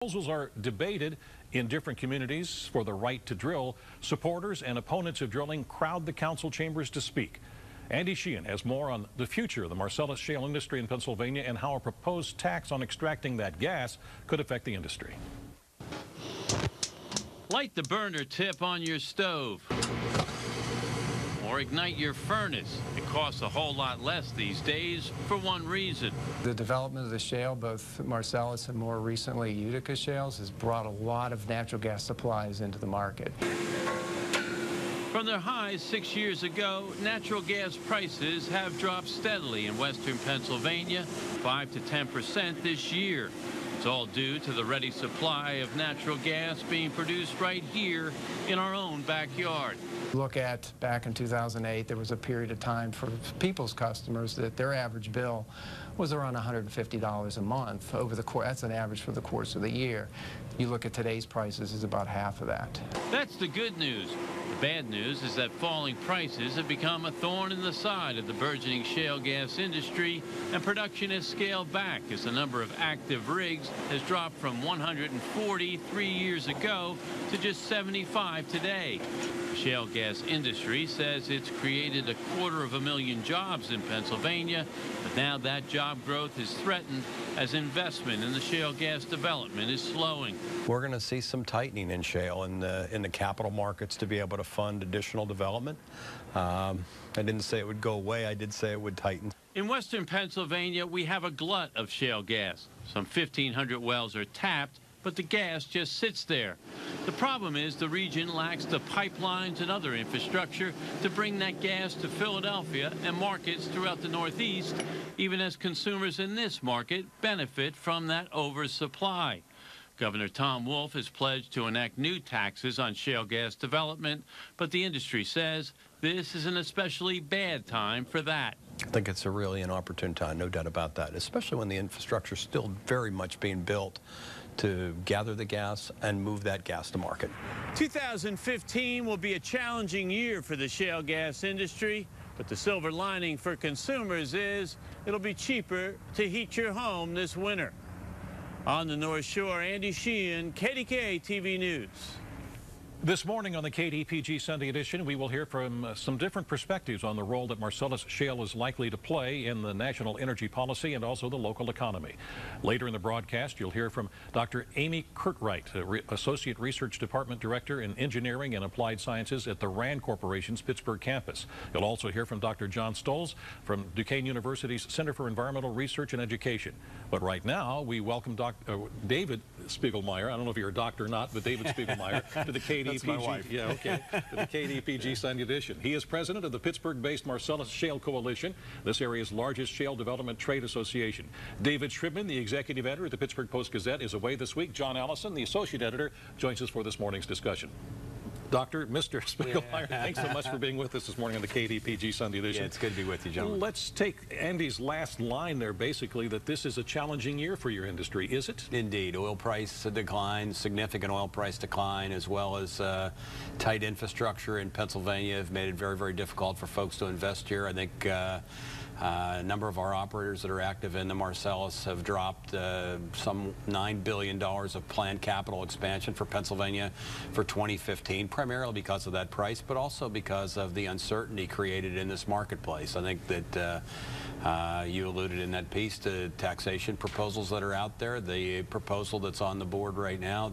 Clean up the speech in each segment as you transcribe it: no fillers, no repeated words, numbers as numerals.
Proposals are debated in different communities for the right to drill. Supporters and opponents of drilling crowd the council chambers to speak. Andy Sheehan has more on the future of the Marcellus shale industry in Pennsylvania and how a proposed tax on extracting that gas could affect the industry. Light the burner tip on your stove or ignite your furnace. It costs a whole lot less these days for one reason. The development of the shale, both Marcellus and more recently Utica shales, has brought a lot of natural gas supplies into the market. From their highs 6 years ago, natural gas prices have dropped steadily in western Pennsylvania, 5 to 10% this year. It's all due to the ready supply of natural gas being produced right here in our own backyard. Look at back in 2008, there was a period of time for people's customers that their average bill was around $150 a month over the course. That's an average for the course of the year. You look at today's prices, is about half of that. That's the good news. The bad news is that falling prices have become a thorn in the side of the burgeoning shale gas industry, and production has scaled back as the number of active rigs has dropped from 140 3 years ago to just 75 today. The shale gas industry says it's created 250,000 jobs in Pennsylvania, but now that job growth is threatened as investment in the shale gas development is slowing. We're going to see some tightening in shale in the capital markets to be able to fund additional development. I didn't say it would go away. I did say it would tighten. In western Pennsylvania, we have a glut of shale gas. Some 1,500 wells are tapped, but the gas just sits there. The problem is the region lacks the pipelines and other infrastructure to bring that gas to Philadelphia and markets throughout the Northeast, even as consumers in this market benefit from that oversupply. Governor Tom Wolf has pledged to enact new taxes on shale gas development, but the industry says this is an especially bad time for that. I think it's a really inopportune time, no doubt about that, especially when the infrastructure is still very much being built to gather the gas and move that gas to market. 2015 will be a challenging year for the shale gas industry, but the silver lining for consumers is it'll be cheaper to heat your home this winter. On the North Shore, Andy Sheehan, KDKA-TV News. This morning on the KDPG Sunday edition, we will hear from some different perspectives on the role that Marcellus shale is likely to play in the national energy policy and also the local economy. Later in the broadcast, you'll hear from Dr. Amy Curtright, Associate Research Department Director in Engineering and Applied Sciences at the RAND Corporation's Pittsburgh campus. You'll also hear from Dr. John Stolz from Duquesne University's Center for Environmental Research and Education. But right now, we welcome David Spiegelmeyer. I don't know if you're a doctor or not, but David Spiegelmeyer to the KDPG. That's my wife. Yeah, okay. To the KDPG Sunday edition. He is president of the Pittsburgh-based Marcellus Shale Coalition, this area's largest shale development trade association. David Shribman, the executive editor at the Pittsburgh Post-Gazette, is away this week. John Allison, the associate editor, joins us for this morning's discussion. Mr. Spiegelmeyer, thanks so much for being with us this morning on the KDPG Sunday edition. Yeah, it's good to be with you, gentlemen. Let's take Andy's last line there, basically, that this is a challenging year for your industry. Is it? Indeed. Oil price decline, significant oil price decline, as well as tight infrastructure in Pennsylvania have made it very, very difficult for folks to invest here. I think a number of our operators that are active in the Marcellus have dropped some $9 billion of planned capital expansion for Pennsylvania for 2015, primarily because of that price, but also because of the uncertainty created in this marketplace. I think that you alluded in that piece to taxation proposals that are out there. The proposal that's on the board right now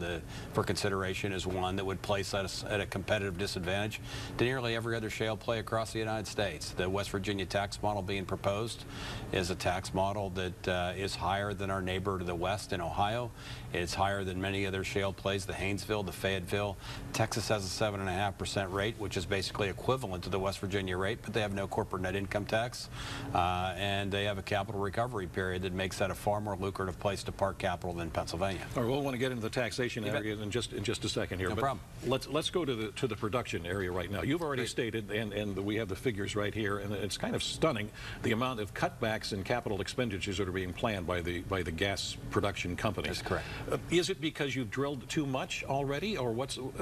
for consideration is one that would place us at a competitive disadvantage to nearly every other shale play across the United States. The West Virginia tax model being proposed is a tax model that is higher than our neighbor to the west in Ohio. It's higher than many other shale plays, the Haynesville, the Fayetteville. Texas has a 7.5% rate, which is basically equivalent to the West Virginia rate, but they have no corporate net income tax, and they have a capital recovery period that makes that a far more lucrative place to park capital than Pennsylvania. All right, we'll want to get into the taxation area in just a second here. No problem. Let's go to the production area right now. You've already stated, and we have the figures right here, and it's kind of stunning the amount of cutbacks in capital expenditures that are being planned by the gas production companies. That's correct. Is it because you've drilled too much already, or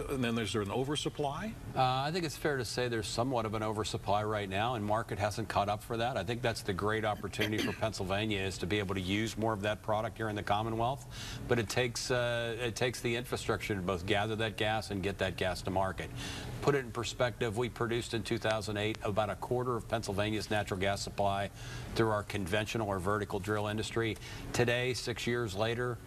and then is there an oversupply? I think it's fair to say there's somewhat of an oversupply right now, and market hasn't caught up for that. I think that's the great opportunity for Pennsylvania, is to be able to use more of that product here in the Commonwealth. But it takes the infrastructure to both gather that gas and get that gas to market. Put it in perspective, we produced in 2008 about a quarter of Pennsylvania's natural gas supply through our conventional or vertical drill industry. Today, 6 years later,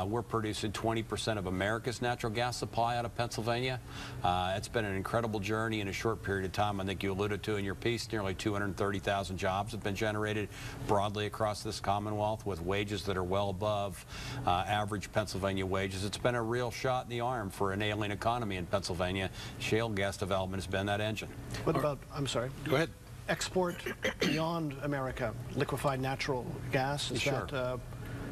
we're producing 20% of America's natural gas supply out of Pennsylvania. It's been an incredible journey in a short period of time. I think you alluded to in your piece, nearly 230,000 jobs have been generated broadly across this Commonwealth with wages that are well above average Pennsylvania wages. It's been a real shot in the arm for an ailing economy in Pennsylvania. Shale gas development has been that engine. What about, I'm sorry. Go ahead. Export beyond America, liquefied natural gas,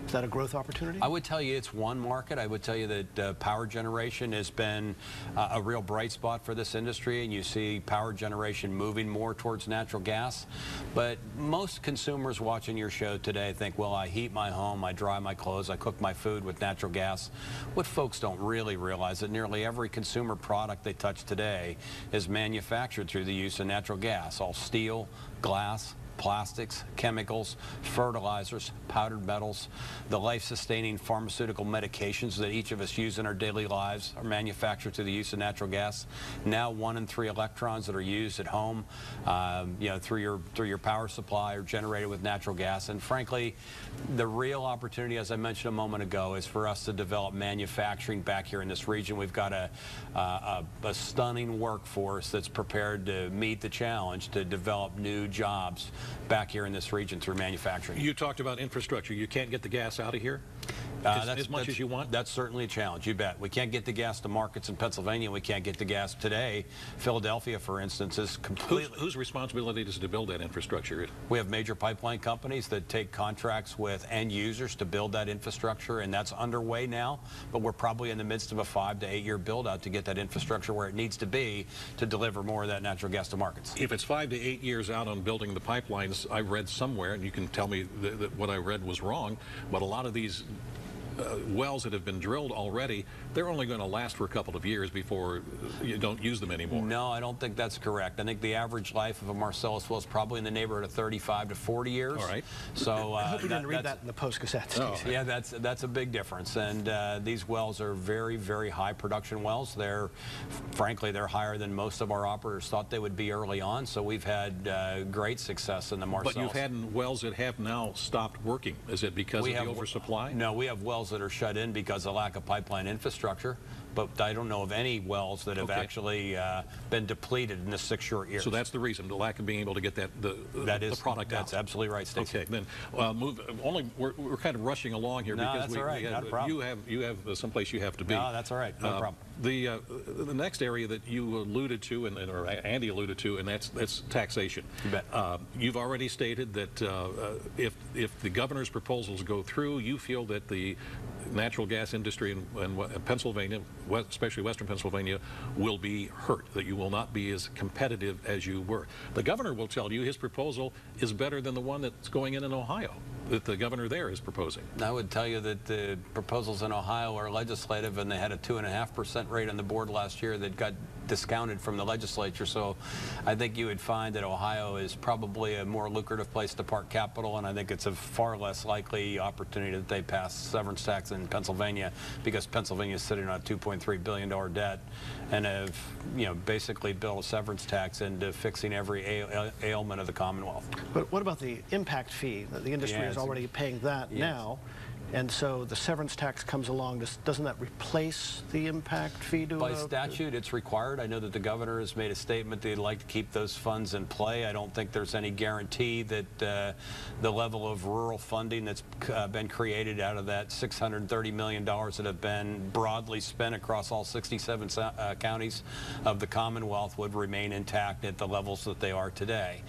is that a growth opportunity? I would tell you it's one market. I would tell you that power generation has been a real bright spot for this industry, and you see power generation moving more towards natural gas. But most consumers watching your show today think, well, I heat my home, I dry my clothes, I cook my food with natural gas. What folks don't really realize is that nearly every consumer product they touch today is manufactured through the use of natural gas. All steel, glass, plastics, chemicals, fertilizers, powdered metals, the life-sustaining pharmaceutical medications that each of us use in our daily lives are manufactured through the use of natural gas. Now 1 in 3 electrons that are used at home, through your power supply are generated with natural gas. And frankly, the real opportunity, as I mentioned a moment ago, is for us to develop manufacturing back here in this region. We've got a stunning workforce that's prepared to meet the challenge to develop new jobs back here in this region through manufacturing. You talked about infrastructure. You can't get the gas out of here as much as you want? That's certainly a challenge, you bet. We can't get the gas to markets in Pennsylvania. We can't get the gas today. Philadelphia, for instance, is completely... Whose responsibility is it to build that infrastructure? We have major pipeline companies that take contracts with end users to build that infrastructure, and that's underway now, but we're probably in the midst of a 5 to 8 year build out to get that infrastructure where it needs to be to deliver more of that natural gas to markets. If it's 5 to 8 years out on building the pipelines, I read somewhere, and you can tell me that what I read was wrong, but a lot of these wells that have been drilled already, they're only going to last for a couple of years before you don't use them anymore. No, I don't think that's correct. I think the average life of a Marcellus well is probably in the neighborhood of 35 to 40 years. All right. So I hope you didn't read that in the Post-Gazette, Stacy. Yeah, that's a big difference. And these wells are very, very high production wells. Frankly, they're higher than most of our operators thought they would be early on. So we've had great success in the Marcellus. But you've had wells that have now stopped working. Is it because of the oversupply? No, we have wells that are shut in because of lack of pipeline infrastructure, but I don't know of any wells that have actually been depleted in the 6 short years. So that's the reason, the lack of being able to get the product out. That's absolutely right, Stacy. Okay, then we're kind of rushing along here because that's all right. Not a problem. you have someplace you have to be. No, that's all right. No problem. The next area that you alluded to, or Andy alluded to, and that's taxation. You bet. You've already stated that if the governor's proposals go through, you feel that the natural gas industry in Pennsylvania, especially Western Pennsylvania, will be hurt, that you will not be as competitive as you were. The governor will tell you his proposal is better than the one that's going in Ohio, that the governor there is proposing. I would tell you that the proposals in Ohio are legislative, and they had a 2.5% rate on the board last year that got discounted from the legislature. So I think you would find that Ohio is probably a more lucrative place to park capital, and I think it's a far less likely opportunity that they pass severance tax in Pennsylvania, because Pennsylvania is sitting on a $2.3 billion debt and have basically built a severance tax into fixing every ailment of the Commonwealth. But what about the impact fee? The industry is already paying that now. And so the severance tax comes along. Doesn't that replace the impact fee? By statute, it's required. I know that the governor has made a statement that he'd like to keep those funds in play. I don't think there's any guarantee that the level of rural funding that's been created out of that $630 million that have been broadly spent across all 67 counties of the Commonwealth would remain intact at the levels that they are today.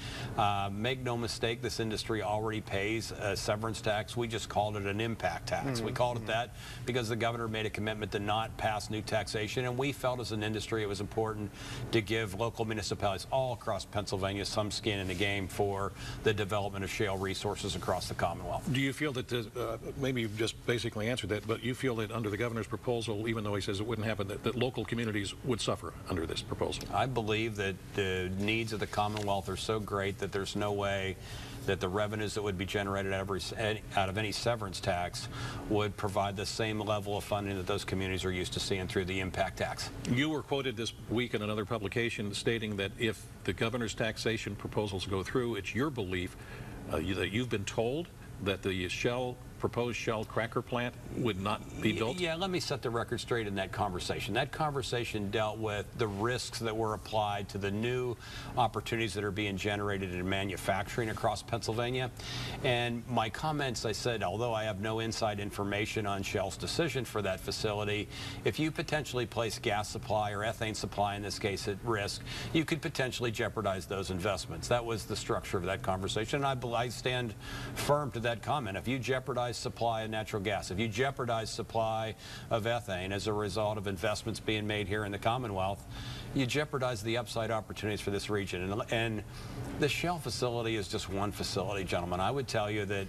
Make no mistake, this industry already pays a severance tax. We just called it an impact impact tax. We called it that because the governor made a commitment to not pass new taxation, and we felt as an industry it was important to give local municipalities all across Pennsylvania some skin in the game for the development of shale resources across the Commonwealth. Do you feel that, maybe you've just basically answered that, but you feel that under the governor's proposal, even though he says it wouldn't happen, that local communities would suffer under this proposal? I believe that the needs of the Commonwealth are so great that there's no way that the revenues that would be generated out of any severance tax would provide the same level of funding that those communities are used to seeing through the impact tax. You were quoted this week in another publication stating that if the governor's taxation proposals go through, it's your belief that you've been told that the proposed Shell cracker plant would not be built? Yeah, let me set the record straight in that conversation. That conversation dealt with the risks that were applied to the new opportunities that are being generated in manufacturing across Pennsylvania. And my comments, I said, although I have no inside information on Shell's decision for that facility, if you potentially place gas supply or ethane supply in this case at risk, you could potentially jeopardize those investments. That was the structure of that conversation. And I stand firm to that comment. If you jeopardize supply of natural gas, if you jeopardize supply of ethane as a result of investments being made here in the Commonwealth, you jeopardize the upside opportunities for this region. And the Shell facility is just one facility, gentlemen. I would tell you that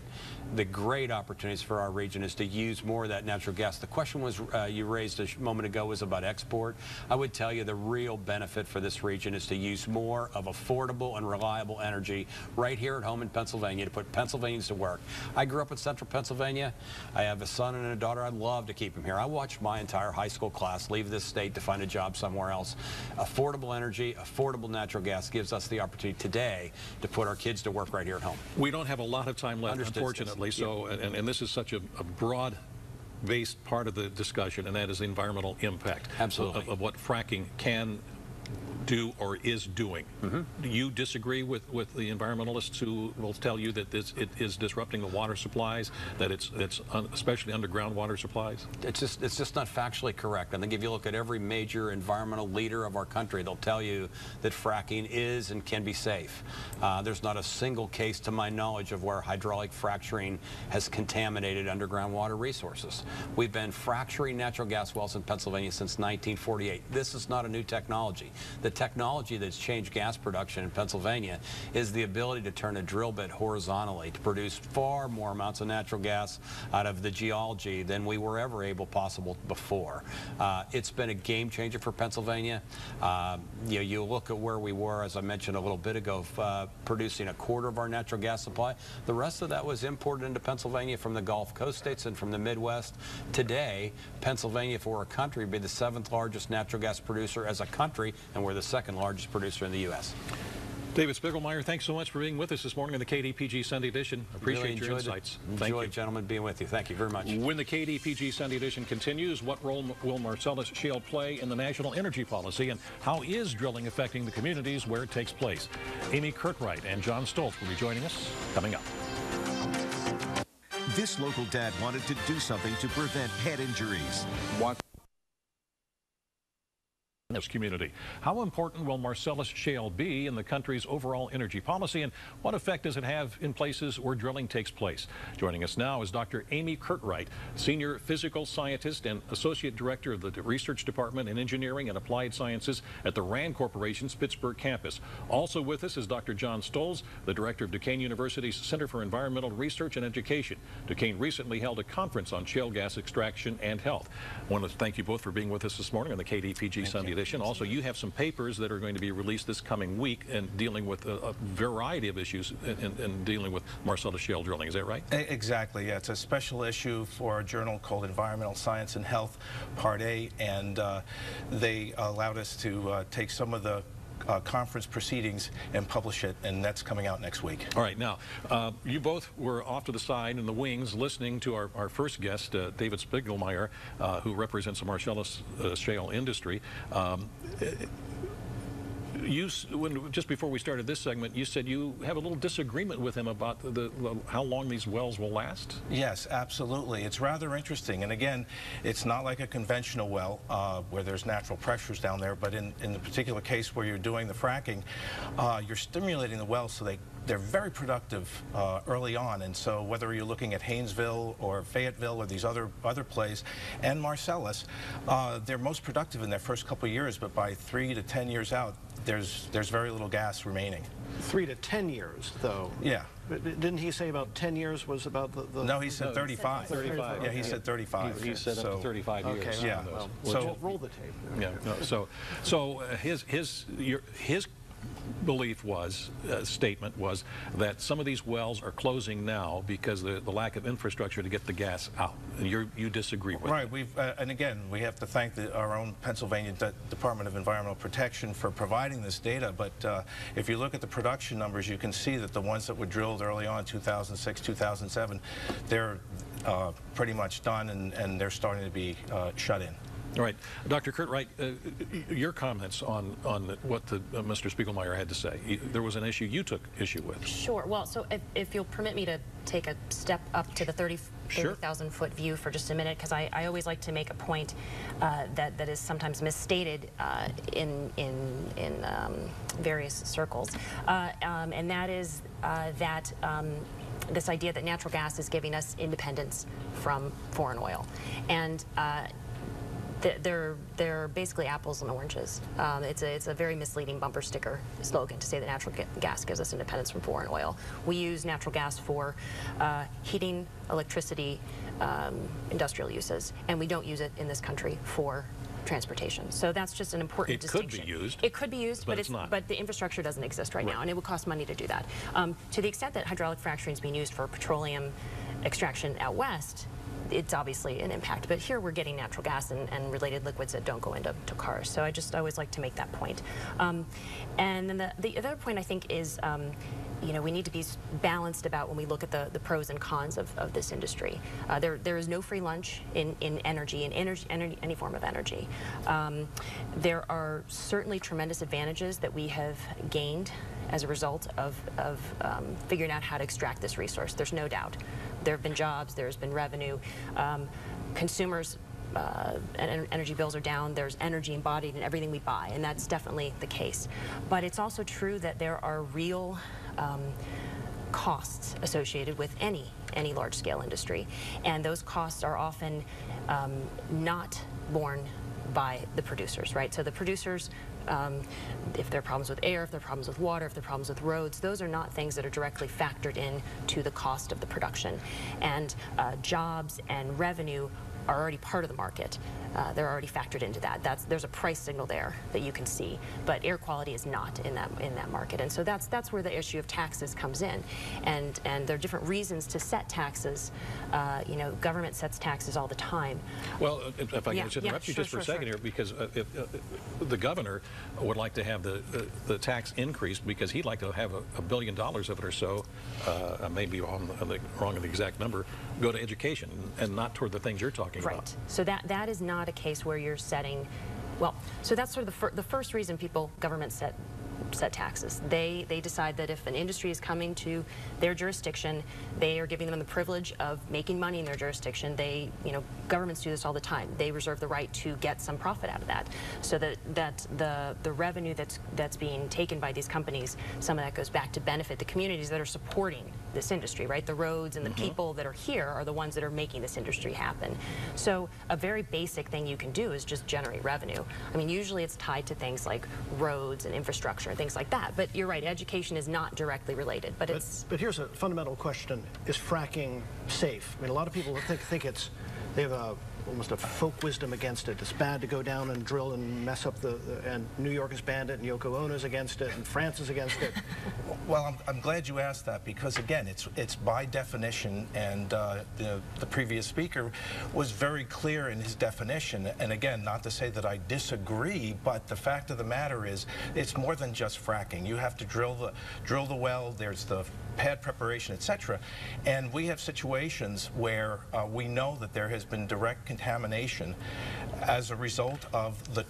the great opportunities for our region is to use more of that natural gas. The question was you raised a moment ago was about export. I would tell you the real benefit for this region is to use more of affordable and reliable energy right here at home in Pennsylvania to put Pennsylvanians to work. I grew up in central Pennsylvania. I have a son and a daughter. I'd love to keep them here. I watched my entire high school class leave this state to find a job somewhere else. Affordable energy, affordable natural gas gives us the opportunity today to put our kids to work right here at home. We don't have a lot of time left, unfortunately, so, and this is such a broad-based part of the discussion, and that is the environmental impact. Absolutely. Of what fracking can do or is doing. Do you disagree with the environmentalists who will tell you that it is disrupting the water supplies, that it's especially underground water supplies? It's just not factually correct. I think if you look at every major environmental leader of our country, they'll tell you that fracking is and can be safe. There's not a single case to my knowledge of where hydraulic fracturing has contaminated underground water resources. We've been fracturing natural gas wells in Pennsylvania since 1948. This is not a new technology. The technology that's changed gas production in Pennsylvania is the ability to turn a drill bit horizontally to produce far more amounts of natural gas out of the geology than we were ever possible before. It's been a game changer for Pennsylvania. You look at where we were, as I mentioned a little bit ago, producing a quarter of our natural gas supply. The rest of that was imported into Pennsylvania from the Gulf Coast states and from the Midwest. Today, Pennsylvania, if we're a country, would be the 7th largest natural gas producer as a country, and we're the 2nd largest producer in the U.S. David Spiegelmeier, thanks so much for being with us this morning in the KDPG Sunday Edition. Appreciate your insights. Enjoyed, gentlemen, being with you. Thank you very much. When the KDPG Sunday Edition continues, what role will Marcellus Shale play in the national energy policy, and how is drilling affecting the communities where it takes place? Amy Curtright and John Stoltz will be joining us coming up. This local dad wanted to do something to prevent head injuries. This community. How important will Marcellus Shale be in the country's overall energy policy, and what effect does it have in places where drilling takes place? Joining us now is Dr. Amy Curtright, Senior Physical Scientist and Associate Director of the Research Department in Engineering and Applied Sciences at the RAND Corporation's Pittsburgh campus. Also with us is Dr. John Stoltz, the Director of Duquesne University's Center for Environmental Research and Education. Duquesne recently held a conference on shale gas extraction and health. I want to thank you both for being with us this morning on the KDPG Sunday Edition. Also, you have some papers that are going to be released this coming week and dealing with a variety of issues in dealing with Marcellus Shale drilling. Is that right? Exactly. Yeah, it's a special issue for a journal called Environmental Science and Health, Part A, and they allowed us to take some of the conference proceedings and publish it, and that's coming out next week. All right. Now, you both were off to the side in the wings listening to our first guest, David Spiegelmeier, who represents the Marcellus Shale industry. Just before we started this segment, you said you have a little disagreement with him about how long these wells will last? Yes, absolutely. It's rather interesting. And again, it's not like a conventional well where there's natural pressures down there, but in the particular case where you're doing the fracking, you're stimulating the wells so they they're very productive early on, and so whether you're looking at Haynesville or Fayetteville or these other plays, and Marcellus, they're most productive in their first couple of years, but by 3 to 10 years out, there's very little gas remaining. 3 to 10 years, though. Yeah. But didn't he say about 10 years was about the... No, he said 35. 35. Yeah, he said 35. He said up to 35 years. Okay, yeah. well, So roll the tape. Yeah. No, so his belief was, statement was that some of these wells are closing now because of the lack of infrastructure to get the gas out. And you disagree with right. And again, we have to thank our own Pennsylvania Department of Environmental Protection for providing this data. But if you look at the production numbers, you can see that the ones that were drilled early on, 2006, 2007, they're pretty much done, and they're starting to be shut in. All right. Dr. Curtright, your comments on what Mr. Spiegelmeier had to say. There was an issue you took issue with. Sure. Well, so if you'll permit me to take a step up to the 30,000 foot view for just a minute, because I always like to make a point that is sometimes misstated in various circles, and that is that this idea that natural gas is giving us independence from foreign oil. And they're basically apples and oranges. It's a very misleading bumper sticker slogan to say that natural gas gives us independence from foreign oil. We use natural gas for heating, electricity, industrial uses, and we don't use it in this country for transportation. So that's just an important distinction. It could be used. It could be used, but it's not. But the infrastructure doesn't exist right now, and it would cost money to do that. To the extent that hydraulic fracturing is being used for petroleum extraction out west, it's obviously an impact, but here we're getting natural gas and related liquids that don't go into cars. So I always like to make that point. And then the other point I think is, you know, we need to be balanced about when we look at the pros and cons of this industry. There is no free lunch in energy, any form of energy. There are certainly tremendous advantages that we have gained as a result of figuring out how to extract this resource. There's no doubt. There have been jobs, there's been revenue. Consumers' energy bills are down, there's energy embodied in everything we buy, and that's definitely the case. But it's also true that there are real costs associated with any large-scale industry, and those costs are often not borne by the producers, right? So the producers, if there are problems with air, if there are problems with water, if there are problems with roads, those are not things that are directly factored in to the cost of the production. And jobs and revenue are already part of the market. They're already factored into that. There's a price signal there that you can see, but air quality is not in that market. And so that's where the issue of taxes comes in. And there are different reasons to set taxes. You know, government sets taxes all the time. Well, if I can just interrupt you just for a second here, because if the governor would like to have the tax increased because he'd like to have $1 billion of it or so, maybe wrong on the exact number, go to education and not toward the things you're talking about. Right. So that is not a case where you're setting, well, so that's sort of the first reason governments set taxes. They decide that if an industry is coming to their jurisdiction, they are giving them the privilege of making money in their jurisdiction. You know, governments do this all the time. They reserve the right to get some profit out of that, so that the revenue that's being taken by these companies, some of that goes back to benefit the communities that are supporting this industry, right? The roads and the people that are here are the ones that are making this industry happen. So a very basic thing you can do is just generate revenue. I mean, usually it's tied to things like roads and infrastructure and things like that. But you're right, education is not directly related. But here's a fundamental question: is fracking safe? I mean, a lot of people think they have almost a folk wisdom against it. It's bad to go down and drill and mess up and New York has banned it, and Yoko Ono's against it, and France is against it. Well, I'm glad you asked that, because again, it's by definition, and the previous speaker was very clear in his definition. And again, not to say that I disagree, but the fact of the matter is, it's more than just fracking. You have to drill the well. There's the pad preparation, etc. And we have situations where we know that there has been direct contamination as a result of the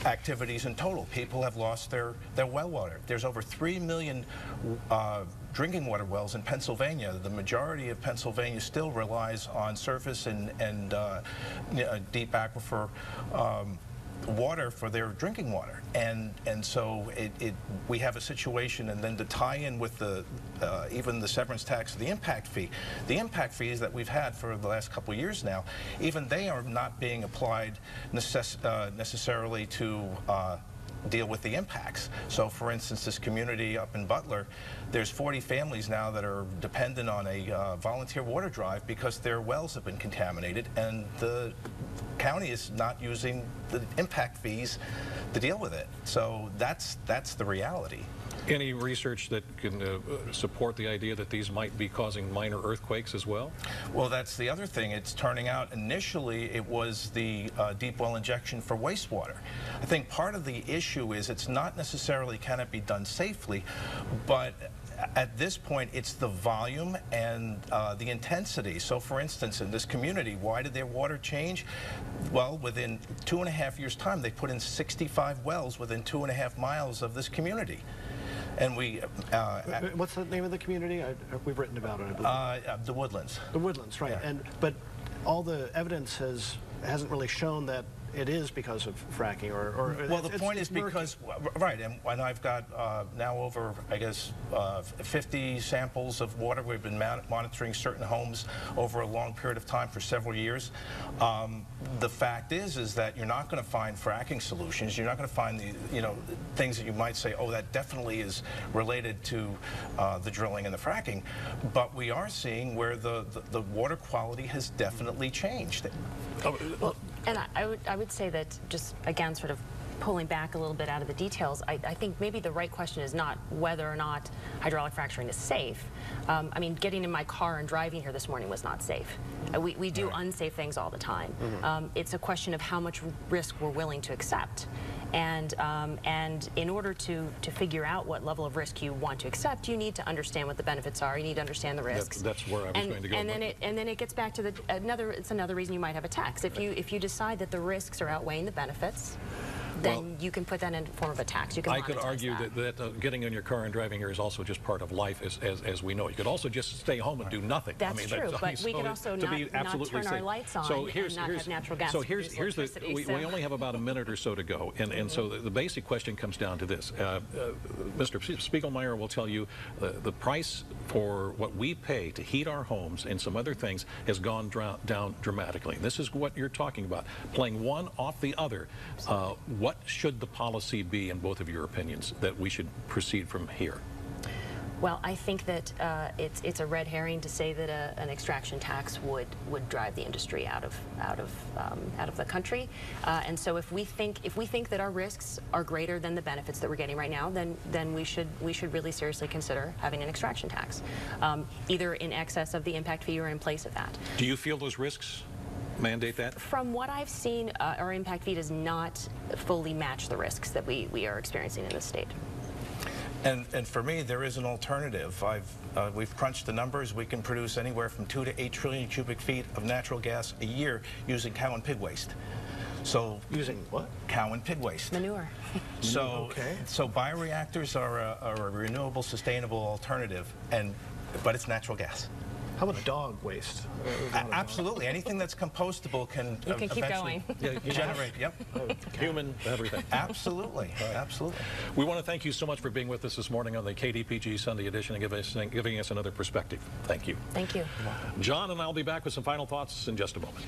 activities in total. People have lost their well water. There's over 3 million drinking water wells in Pennsylvania. The majority of Pennsylvania still relies on surface and deep aquifer water for their drinking water, and so we have a situation, and then to tie in with the even the severance tax, the impact fees that we've had for the last couple of years now, even they are not being applied necessarily to deal with the impacts. So for instance, this community up in Butler, there's 40 families now that are dependent on a volunteer water drive because their wells have been contaminated, and the county is not using the impact fees to deal with it. So that's the reality. Any research that can support the idea that these might be causing minor earthquakes as well? Well, that's the other thing. It's turning out initially it was the deep well injection for wastewater. I think part of the issue is it's not necessarily can it be done safely, but at this point, it's the volume and the intensity. So, for instance, in this community, why did their water change? Well, within 2.5 years' time, they put in 65 wells within 2.5 miles of this community. And we... what's the name of the community? We've written about it, I believe. The Woodlands. The Woodlands, right. Yeah. But all the evidence hasn't really shown that it is because of fracking, or well, the point is because, right, and I've got now over, I guess, 50 samples of water. We've been monitoring certain homes over a long period of time for several years. The fact is that you're not going to find fracking solutions. You're not going to find the, things that you might say, oh, that definitely is related to the drilling and the fracking. But we are seeing where the water quality has definitely changed. Well, and I would say that, just again, sort of pulling back a little bit out of the details, I think maybe the right question is not whether or not hydraulic fracturing is safe. I mean, getting in my car and driving here this morning was not safe. We do unsafe things all the time. It's a question of how much risk we're willing to accept. And in order to figure out what level of risk you want to accept, you need to understand what the benefits are. You need to understand the risks. That's where I was going to go. And then it gets back to it's another reason you might have a tax. If you decide that the risks are outweighing the benefits, then you can put that in the form of a tax. You can I could argue that getting in your car and driving here is also just part of life as we know. You could also just stay home and do nothing. That's true, but we could also not turn our lights on and not have natural gas. So here's we only have about a minute or so to go, and so the basic question comes down to this. Mr. Spiegelmeier will tell you the price for what we pay to heat our homes and some other things has gone down dramatically. And this is what you're talking about, playing one off the other. What should the policy be, in both of your opinions, that we should proceed from here? Well, I think that it's a red herring to say that an extraction tax would drive the industry out of the country. And so if we think that our risks are greater than the benefits that we're getting right now, then we should really seriously consider having an extraction tax, either in excess of the impact fee or in place of that. Do you feel those risks mandate that? From what I've seen, our impact fee does not fully match the risks that we are experiencing in this state. And for me, there is an alternative. We've crunched the numbers. We can produce anywhere from 2 to 8 trillion cubic feet of natural gas a year using cow and pig waste. So using what? Cow and pig waste. Manure. So bioreactors are a renewable, sustainable alternative, but it's natural gas. How about dog waste? Absolutely. Anything that's compostable can keep going. Generate. Yep. Human, everything. Absolutely. Absolutely. We want to thank you so much for being with us this morning on the KDPG Sunday edition and giving us another perspective. Thank you. Thank you. John and I will be back with some final thoughts in just a moment.